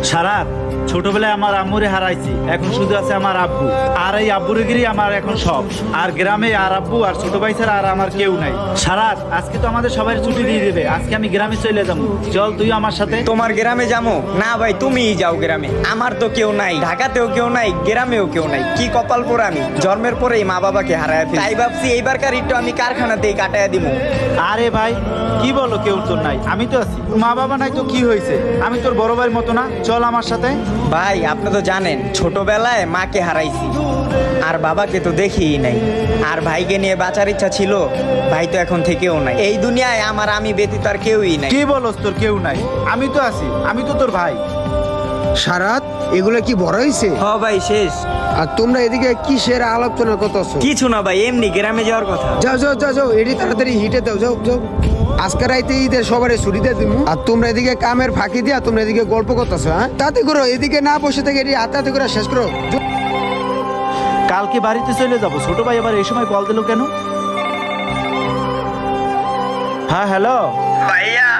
সারাত ছোটবেলায় আমার আম্মুরে হারাইছি, এখন শুধু আছে আমার আব্বু। আর এই আব্বুরে গিরি আমার এখন সব। আর গ্রামে আর আব্বু আর ছোট ভাই ছাড়া আর আমার কেউ নাই। সারাত আজকে তো আমাদের সবাই ছুটি দিয়ে দেবে, আজকে আমি গ্রামে চলে যাবো। চল তুই আমার সাথে। তোমার গ্রামে যাবো না ভাই, তুমিই যাও গ্রামে। আমার তো কেউ নাই, ঢাকাতেও কেউ নাই, গ্রামেও কেউ নাই। কি কপাল পোড়া আমি, জন্মের পরেই মা বাবাকে হারায় ফেলি। তাই ভাবছি এইবারকার একটু আমি কারখানাতেই কাটায়া দিব। আরে ভাই কি বলো, কেউ তোর নাই, আমি তো আছি। মা বাবা নাই তো কি হয়েছে, আমি তোর বড় ভাইয়ের মতো না? চল আমার সাথে। ভাই আপনি তো জানেন ছোটবেলায় মাকে হারাইছি, আর বাবাকে তো দেখিই নাই। আর ভাইকে নিয়ে বাঁচার ইচ্ছা ছিল, ভাই তো এখন থেকেও নাই। এই দুনিয়ায় আমার আমি ব্যতীত আর কেউই নাই। কি বলস, তোর কেউ নাই? আমি তো আছি, আমি তো তোর ভাই। সারাত এগুলো কি বড় হয়েছে? হ ভাই শেষ। আর তোমরা এদিকে কিসের আলোচনা করতেছো? কিছু না ভাই, এমনি গ্রামে যাওয়ার কথা। যাও যাও যাও যাও, এটি তাড়াতাড়ি হিটে দাও, যাও যাও। আজকে রাইতে ঈদের সবারে ছুটিতে দিব। আর তোমরা এদিকে কামের ফাঁকি দিয়া তোমরা এদিকে গল্প করতেছো, হ্যাঁ? তাতে করো, এদিকে না বসে থেকে এটি হাতে হাতে করে শেষ করো। কালকে বাড়িতে চলে যাব। ছোট ভাই আবার এই সময় কল দিল কেন? হ্যাঁ হ্যালো। ভাইয়া,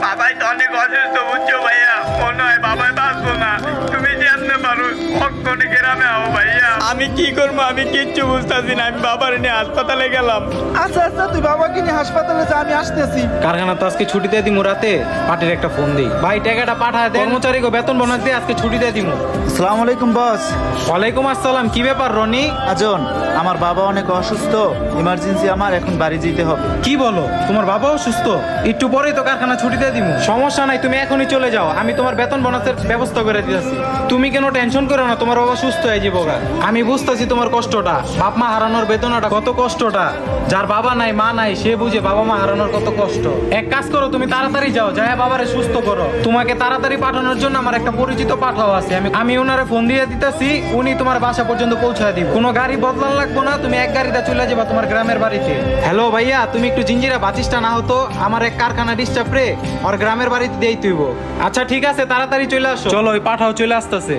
বাবাই তো অনেক অসুস্থ, বুঝছো ভাইয়া? মনে হয় বাবাই বাঁচবো না। তুমি যেমনে পারো অক্ষণে গ্রামে আও ভাইয়া। আমি কি করবো, আমি কিচ্ছু বুঝতেছি না। আমি বাবার নিয়ে হাসপাতালে গেলাম। আচ্ছা আচ্ছা, তুই বাবাকে নিয়ে হাসপাতালে যা, আমি আসতেছি। কারখানা তো আজকে ছুটি দিয়ে দিমু রাতে। পার্টির একটা ফোন দিই, ভাই টাকাটা পাঠায় দেন, কর্মচারীকে বেতন বোনাস দিয়ে আজকে ছুটি দিয়ে দিমু। আসসালামু আলাইকুম বস। ওয়ালাইকুম আসসালাম। কি ব্যাপার রনি? আজন, আমার বাবা অনেক অসুস্থ, ইমার্জেন্সি, আমার এখন বাড়ি যেতে হবে। কি বলো, তোমার বাবাও সুস্থ? একটু পরেই তো কারখানা ছুটি দিয়ে দিমু। সমস্যা নাই, তুমি এখনই চলে যাও, আমি তোমার বেতন বোনাসের ব্যবস্থা করে দিতেছি। তুমি কেন টেনশন করো না, তোমার বাবা সুস্থ হয়ে যাবো গা। আমি বুঝতেছি তোমার কষ্টটা, বাপ মা হারানোর বেদনাটা কত কষ্টটা। যার বাবা নাই মা নাই সে বুঝে বাবা মা হারানোর কত কষ্ট। এক কাজ করো, তুমি তাড়াতাড়ি যাও, যায় বাবারে সুস্থ করো। তোমাকে তাড়াতাড়ি পাঠানোর জন্য আমার একটা পরিচিত পাঠাও আছে, আমি ওনারে ফোন দিয়ে দিতেছি, উনি তোমার বাসা পর্যন্ত পৌঁছায় দিব। কোনো গাড়ি বদলান লাগবো না, তুমি এক গাড়িতে চলে যাবা তোমার গ্রামের বাড়িতে। হ্যালো ভাইয়া, তুমি একটু জিঞ্জিরা বাঁচিসটা না হতো, আমার এক কারখানা ডিস্টার্ব রে আর গ্রামের বাড়িতে দিয়েই তুইব। আচ্ছা ঠিক আছে, তাড়াতাড়ি চলে আসো। চলো, ওই পাঠাও চলে আসতেছে।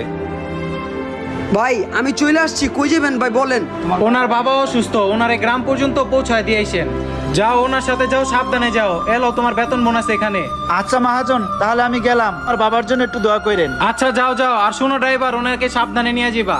ভাই আমি চলে আসছি। কই যাবেন ভাই বলেন? ওনার বাবাও সুস্থ, ওনারে গ্রাম পর্যন্ত পৌঁছায় দিয়েছেন। যাও ওনার সাথে যাও, সাবধানে যাও। এলো তোমার বেতন বোনাস এখানে। আচ্ছা মহাজন, তাহলে আমি গেলাম। আর বাবার জন্য একটু দোয়া করেন। আচ্ছা যাও যাও। আর শোনো ড্রাইভার, ওনাকে সাবধানে নিয়ে যাবা।